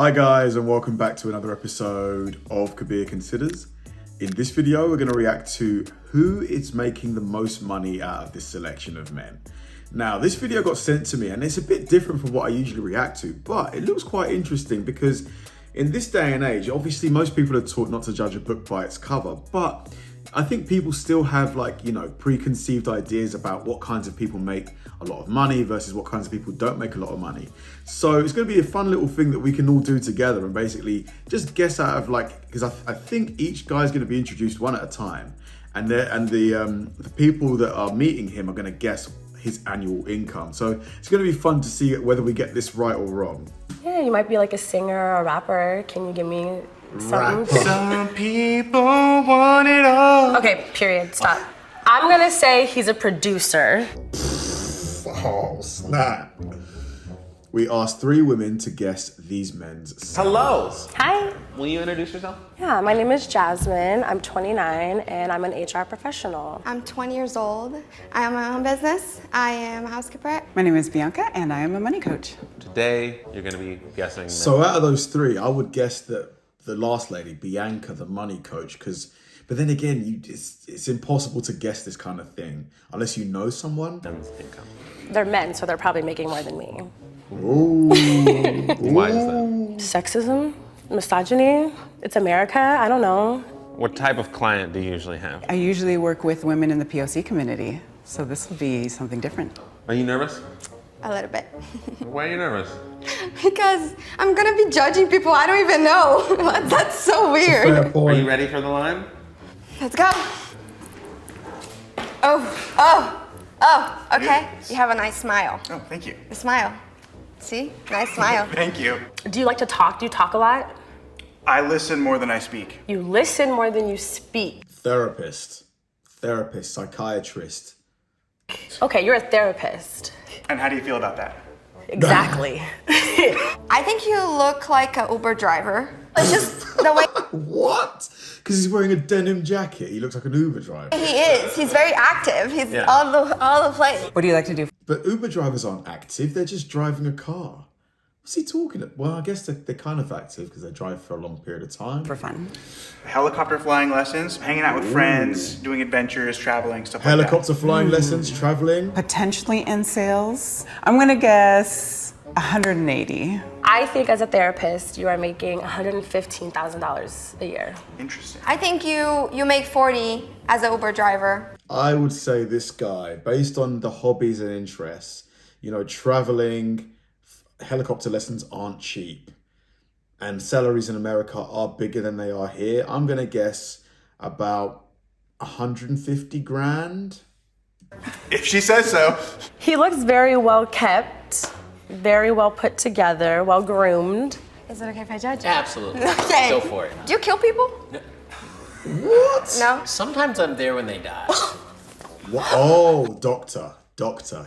Hi guys, and welcome back to another episode of Kabir Considers. In this video, we're going to react to who is making the most money out of this selection of men. Now, this video got sent to me and it's a bit different from what I usually react to, but it looks quite interesting because in this day and age, obviously most people are taught not to judge a book by its cover, but I think people still have preconceived ideas about what kinds of people make a lot of money versus what kinds of people don't make a lot of money. So it's going to be a fun little thing that we can all do together and basically just guess out of because I think each guy's going to be introduced one at a time, and the people that are meeting him are going to guess his annual income. So it's going to be fun to see whether we get this right or wrong. Yeah, you might be like a singer or a rapper. Can you give me something? Some people want it all. Okay, period, stop. I'm gonna say he's a producer. Oh, snap. We asked 3 women to guess these men's Hello. salaries. Hi. Will you introduce yourself? Yeah, my name is Jasmine. I'm 29 and I'm an HR professional. I'm 20 years old. I own my own business. I am a housekeeper. My name is Bianca and I am a money coach. Today, you're going to be guessing. So out of those 3, I would guess that the last lady, Bianca, the money coach, but then again, it's impossible to guess this kind of thing unless you know someone. Income. They're men, so they're probably making more than me. Ooh. Why is that? Sexism? Misogyny? It's America? I don't know. What type of client do you usually have? I usually work with women in the POC community, so this will be something different. Are you nervous? A little bit. Why are you nervous? Because I'm gonna be judging people I don't even know. That's so weird. Fair point. Are you ready for the line? Let's go. Oh, okay. You have a nice smile. Oh, thank you. A smile. See? Nice smile. Thank you. Do you like to talk? Do you talk a lot? I listen more than I speak. You listen more than you speak. Therapist, psychiatrist. Okay, you're a therapist. And how do you feel about that? Exactly. I think you look like an Uber driver. It's just the way What? Because he's wearing a denim jacket. He looks like an Uber driver. he is. He's very active. He's Yeah. all the place. What do you like to do? But Uber drivers aren't active. They're just driving a car. What's he talking about? Well, I guess they're kind of active because they drive for a long period of time. For fun. Helicopter flying lessons, hanging out with friends, doing adventures, traveling, stuff Helicopter flying lessons, traveling. Potentially in sales. I'm gonna guess 180. I think as a therapist, you are making $115,000 a year. like that. Interesting. I think you make 40 as an Uber driver. I would say this guy, based on the hobbies and interests, traveling, helicopter lessons aren't cheap. And salaries in America are bigger than they are here. I'm going to guess about 150 grand. If she says so. He looks very well kept, very well put together, well groomed. Is it okay if I judge? Absolutely. Okay. Go for it. Do you kill people? What? No. Sometimes I'm there when they die. What? Oh, doctor.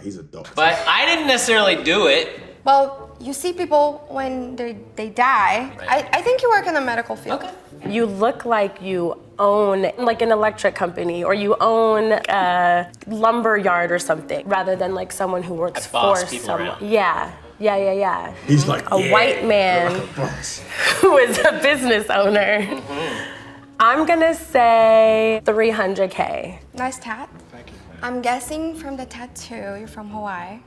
He's a doctor. But I didn't necessarily do it. Well, you see people when they die. Right. I think you work in the medical field. Okay. You look like you own like an electric company or you own a lumber yard or something rather than like someone who works I boss for people someone. around. Yeah. He's like A white man like a boss. who is a business owner. I'm gonna say 300K. Nice tat. Thank you. I'm guessing from the tattoo, you're from Hawaii.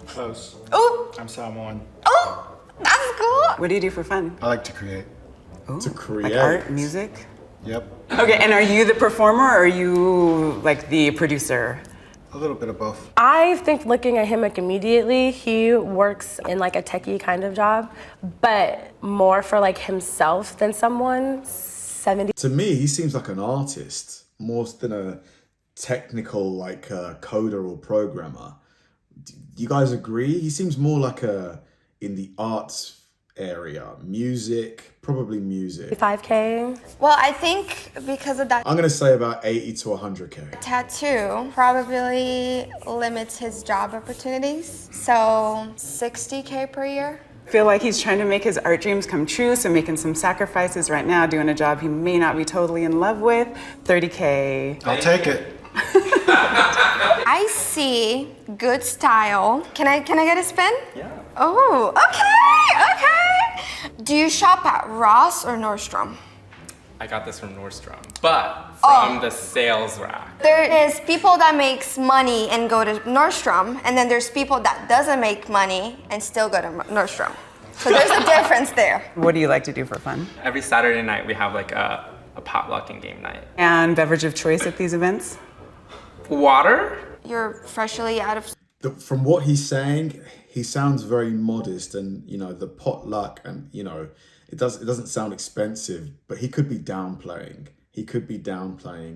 Close. Oh, I'm Samoan. that's cool. What do you do for fun? I like to create. To create. Like art, music? Yep. Okay, and are you the performer or are you like the producer? A little bit of both. I think looking at him like immediately, he works in like a techie kind of job, but more for like himself than someone 70. To me, he seems like an artist more than a technical coder or programmer. Do you guys agree? He seems more like in the arts area, probably music. 5K. Well, I think because of that I'm gonna say about 80 to 100K. tattoo probably limits his job opportunities. So 60K per year. I feel like he's trying to make his art dreams come true, so making some sacrifices right now, doing a job he may not be totally in love with. 30K. I'll take it. I see good style. Can I get a spin? Yeah. Oh, okay. Do you shop at Ross or Nordstrom? I got this from Nordstrom, but from the sales rack. There is people that makes money and go to Nordstrom, and then there's people that doesn't make money and still go to Nordstrom. So there's a difference there. What do you like to do for fun? Every Saturday night we have like a potluck and game night. And beverage of choice at these events? Water? You're freshly out of From what he's saying, he sounds very modest, and the potluck, and it doesn't sound expensive, but he could be downplaying.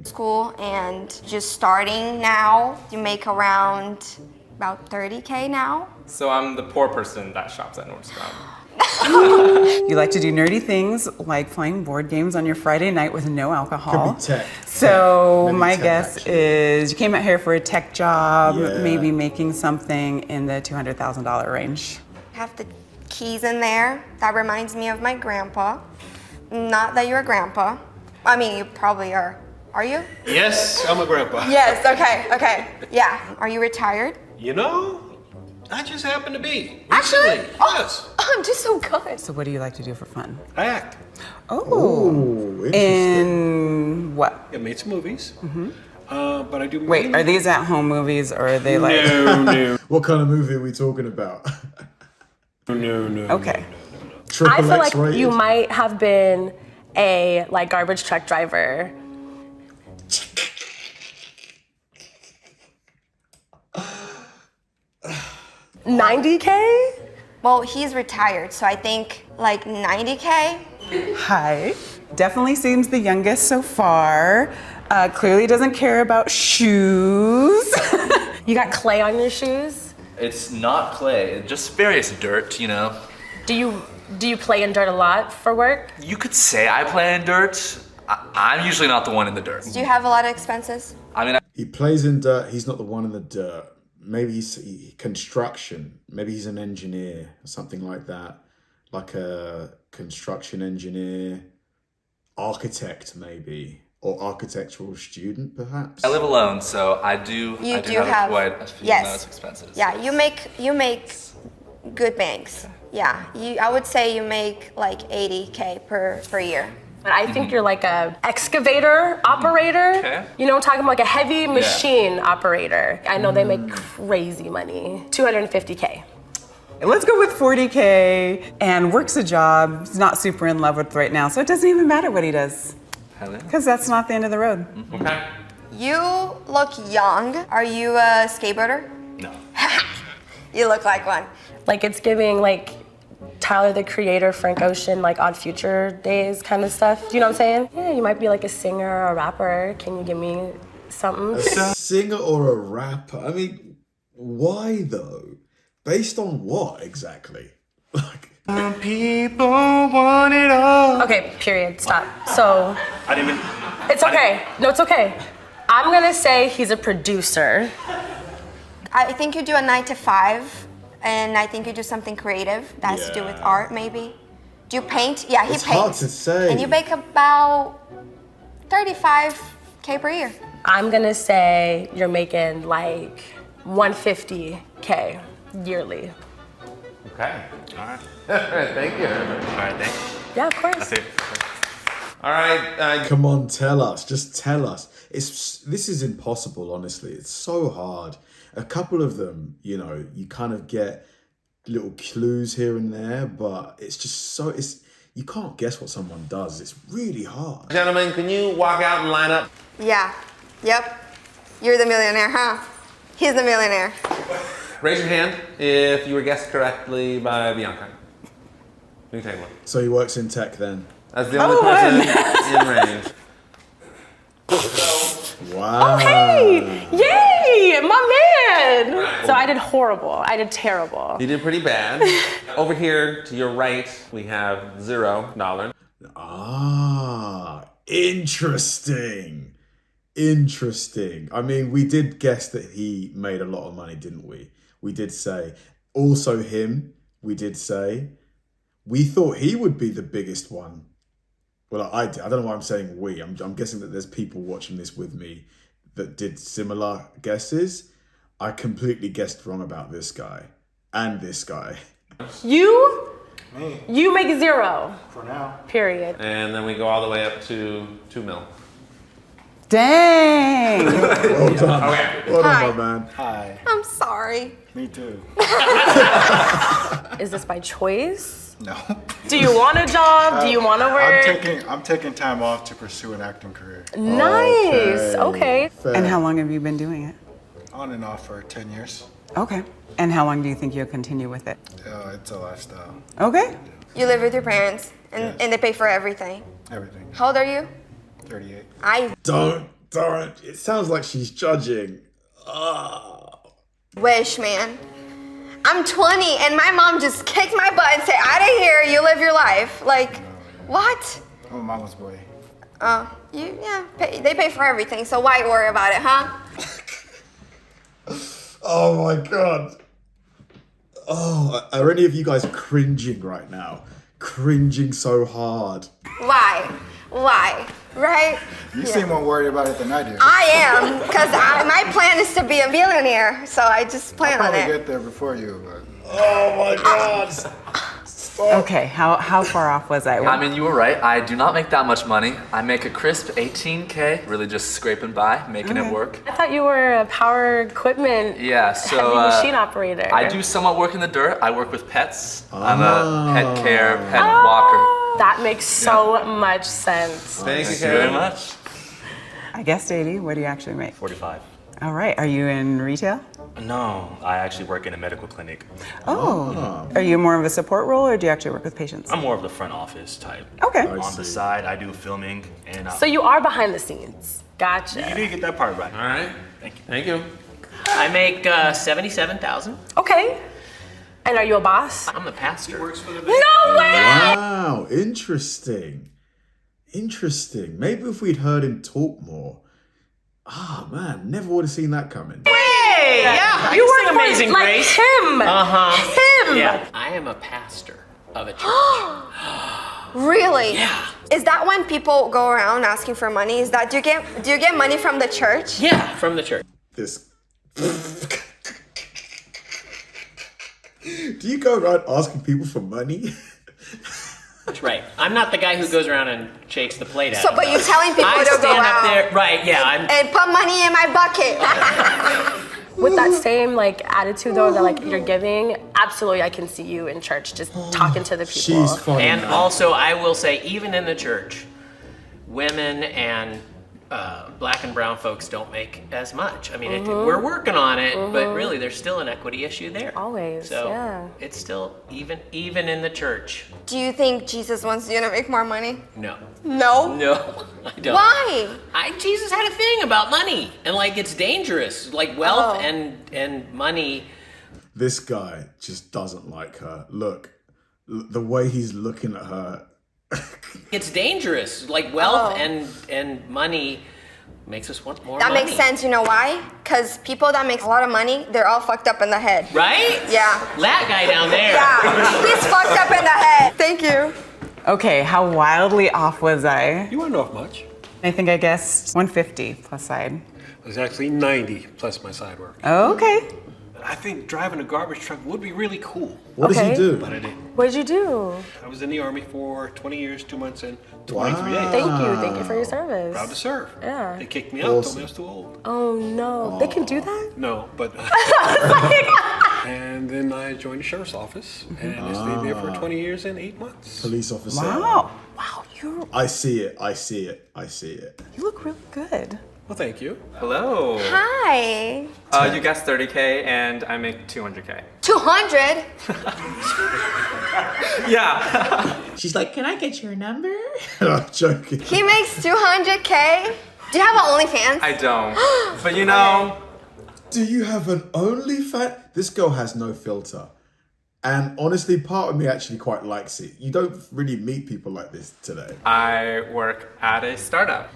school and just starting now. You make around about 30K now. So I'm the poor person that shops at Nordstrom. You like to do nerdy things like playing board games on your Friday night with no alcohol. Could be tech. So Maybe my tech, guess actually. is you came out here for a tech job, Yeah. maybe making something in the $200,000 range. Have the keys in there. That reminds me of my grandpa. Not that you're a grandpa. I mean, you probably are. Are you? Yes, I'm a grandpa. Yes, okay. Yeah. Are you retired? You know, I just happen to be. Actually? Recently, yes. I'm just so good. So what do you like to do for fun? I act. Oh, Interesting. in what? I made some movies. But I do. Wait, are these at-home movies or are they like? No. What kind of movie are we talking about? No. Okay. Triple I feel X like rated? you might have been a garbage truck driver. $90K? Well, he's retired, so I think like 90K. Hi. Definitely seems the youngest so far. Clearly doesn't care about shoes. You got clay on your shoes? It's not clay, it's just various dirt, Do you play in dirt a lot for work? You could say I play in dirt. I'm usually not the one in the dirt. Do you have a lot of expenses? I mean, He plays in dirt. He's not the one in the dirt. Maybe he's construction. Maybe he's an engineer or something like that. Like a construction engineer, architect maybe, or architectural student perhaps. I live alone, so I do have quite a few of those expenses. Yeah, you make good banks. Yeah, I would say you make like 80K per year. But I think you're like a excavator operator. Okay. You know, I'm talking about like a heavy machine operator. I know they make crazy money. 250K. Let's go with 40K and works a job he's not super in love with right now, so it doesn't even matter what he does. Hell yeah. Because that's not the end of the road. Okay. You look young. Are you a skateboarder? No. You look like one. Like it's giving like Tyler the Creator, Frank Ocean, like Odd Future days kind of stuff. Do you know what I'm saying? Yeah, you might be like a singer or a rapper. Can you give me something? A singer or a rapper? I mean, why though? Based on what exactly? Like, People want it all. Okay, period, stop. So, I didn't even. it's okay. No, it's okay. I'm gonna say he's a producer. I think you do a 9 to 5, and I think you do something creative that has to do with art, maybe. Do you paint? Yeah, he It's paints. hard to say. And you make about 35K per year. I'm gonna say you're making like 150K yearly. Okay. All right. Thank you. All right, thanks. Yeah, of course. That's it. All right. come on, tell us. Just tell us. This is impossible, honestly. It's so hard. A couple of them, you kind of get little clues here and there, but it's just you can't guess what someone does. It's really hard. Gentlemen, can you walk out and line up? Yeah. Yep. You're the millionaire, huh? He's the millionaire. Raise your hand if you were guessed correctly by Bianca. You can take one. So he works in tech then. That's the only person in range. Wow. Hey, yay, my man. So I did horrible. I did terrible. You did pretty bad. Over here to your right, we have $0. Ah, interesting. Interesting. I mean, we did guess that he made a lot of money, didn't we? We did say. Also him, we did say. We thought he would be the biggest one. Well, I did. I don't know why I'm saying we. I'm guessing that there's people watching this with me that did similar guesses. I completely guessed wrong about this guy and this guy. You Me. You make 0. For now. Period. And then we go all the way up to 2 mil. Dang. Well done. Okay. Well Hi. done, my man. Hi. I'm sorry. Me too. Is this by choice? No. Do you want a job? Do you want to work? I'm taking time off to pursue an acting career. Nice. Okay. Fair. And how long have you been doing it? On and off for 10 years. Okay. And how long do you think you'll continue with it? It's a lifestyle. Okay. You live with your parents, and, Yes. and they pay for everything. Everything. How old are you? 38. I Don't. It sounds like she's judging. Ah. wish, man. I'm 20, and my mom just kicked my butt and said, "Out of here, you live your life." Like, what? I'm a mama's boy. They pay for everything, so why worry about it, huh? Oh my god. Oh, are any of you guys cringing right now? Cringing so hard. Why? Right? You seem more worried about it than I do. I am, because my plan is to be a millionaire, so I just plan I'll on probably it. get there before you, but Oh my god. Okay. How far off was I? I mean, you were right. I do not make that much money. I make a crisp 18K, really just scraping by, making it work. I thought you were a power equipment Yeah, so heavy machine operator. I do somewhat work in the dirt. I work with pets. I'm a pet care, pet walker. That makes so much sense. Thank you, Thank you very Karen. much. I guessed 80. What do you actually make? 45. All right. Are you in retail? No, I actually work in a medical clinic. Oh. Are you more of a support role, or do you actually work with patients? I'm more of the front office type. Okay. On the side, I do filming and So you are behind the scenes. you Gotcha. did get that part right. All right. Thank you. Thank you. I make 77,000. Okay. And are you a boss? I'm the pastor. No way! Wow, interesting. Maybe if we'd heard him talk more. Ah, man, never would have seen that coming. Hey, yeah, You I were sing Amazing like Grace. him. Him. Yeah, I am a pastor of a church. Really? Yeah. Is that when people go around asking for money? Is that do you get money from the church? Yeah, from the church. This. Do you go around asking people for money? That's right. I'm not the guy who goes around and shakes the plate at So, them, but though. you're telling people I to go stand out up there, right? Yeah, I'm. and put money in my bucket. With that same attitude though that you're giving, absolutely I can see you in church just talking to the people. She's funny. And also, I will say, even in the church, women and black and brown folks don't make as much. I mean, we're working on it, but really, there's still an equity issue there. Always, So yeah. it's still even in the church. Do you think Jesus wants you to make more money? No, No. no, I don't. Why? Jesus had a thing about money, and it's dangerous, wealth and money. This guy just doesn't like her. Look, the way he's looking at her. It's dangerous, wealth and money makes us want more That money. makes sense. You know why? Because people that make a lot of money, they're all fucked up in the head. Right? Yeah. That guy down there. Yeah. He's fucked up in the head. Thank you. Okay. How wildly off was I? You weren't off much. I think I guessed 150 plus side. It was actually 90 plus my side work. Okay. I think driving a garbage truck would be really cool. What does he do? But I didn't. What did you do? I was in the Army for 20 years, 2 months, and 23 days. Thank you for your service. Proud to serve. Yeah. They kicked me out, told me I was too old. Oh no, they can do that? No, but. And then I joined the sheriff's office, and I stayed there for 20 years and 8 months. Police officer. Wow. I see it. You look really good. Well, thank you. Hello. Hi. You guessed 30K and I make 200K. 200. Yeah. She's like, can I get your number? I'm joking. He makes 200K. Do you have an OnlyFans? I don't. But you know, Do you have an OnlyFans? This girl has no filter. And honestly, part of me actually quite likes it. You don't really meet people like this today. I work at a startup.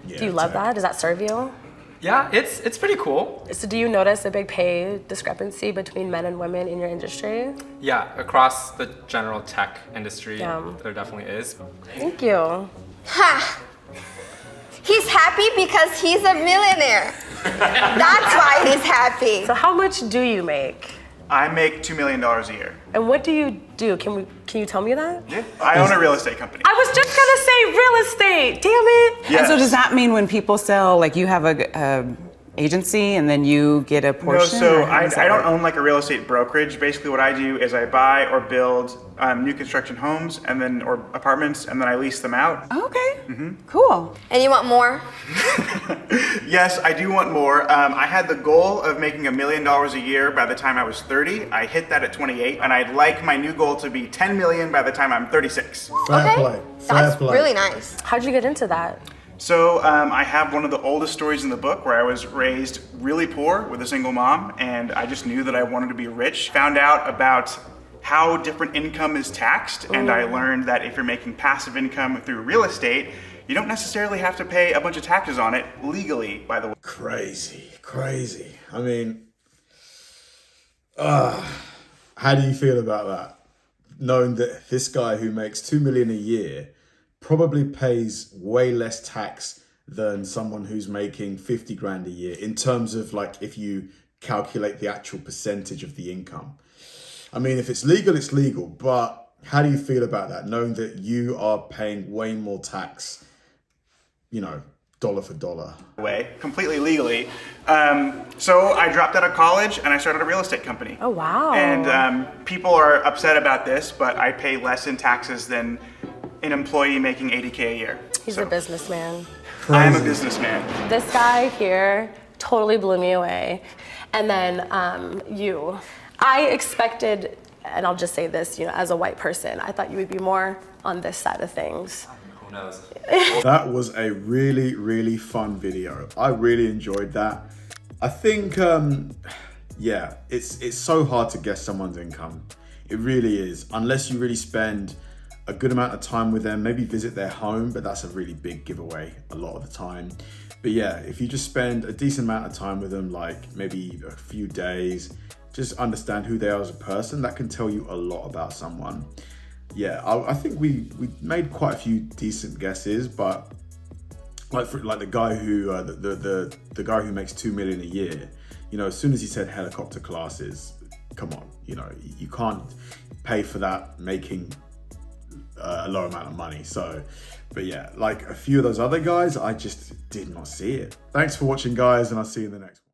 Yeah, Do you love that? Does that serve you? Yeah, it's pretty cool. So do you notice a big pay discrepancy between men and women in your industry? Yeah, across the general tech industry, Yeah. there definitely is. Thank you. Ha! He's happy because he's a millionaire. That's why he's happy. So how much do you make? I make $2 million a year. And what do you do? Can you tell me that? Yeah. I own a real estate company. I was just gonna say real estate. Damn it. Yes. And so does that mean when people sell, like you have a agency and then you get a No, portion? so or how does that I don't work? own like a real estate brokerage. Basically what I do is I buy or build new construction homes and then or apartments, and then I lease them out. Okay, cool. And you want more? Yes, I do want more. I had the goal of making $1 million a year by the time I was 30. I hit that at 28, and I'd like my new goal to be 10 million by the time I'm 36. Fair play. Fair That's play. really nice. How'd you get into that? So I have one of the oldest stories in the book where I was raised really poor with a single mom, and I just knew that I wanted to be rich. Found out about how different income is taxed, and I learned that if you're making passive income through real estate, you don't necessarily have to pay a bunch of taxes on it legally, by the way. Crazy, crazy. I mean, how do you feel about that? Knowing that this guy who makes $2 million a year probably pays way less tax than someone who's making 50 grand a year in terms of like if you calculate the actual percentage of the income. I mean, if it's legal, but how do you feel about that? Knowing that you are paying way more tax, you know, dollar for dollar. Way, completely legally. So I dropped out of college and I started a real estate company. Oh, wow. And people are upset about this, but I pay less in taxes than an employee making 80K a year. He's a businessman. I am a businessman. This guy here totally blew me away. And then you. I expected, and I'll just say this, you know, as a white person, I thought you would be more on this side of things. Who knows? That was a really, really fun video. I really enjoyed that. I think, yeah, it's so hard to guess someone's income. It really is, unless you really spend a good amount of time with them, maybe visit their home, but that's a really big giveaway a lot of the time. But yeah, if you just spend a decent amount of time with them, like maybe a few days, just understand who they are as a person, that can tell you a lot about someone. Yeah, I think we made quite a few decent guesses, but like the guy who the guy who makes $2 million a year, you know, as soon as he said helicopter classes, come on, you know, you can't pay for that making a low amount of money. So, but yeah, like a few of those other guys, I just did not see it. Thanks for watching, guys, and I'll see you in the next one.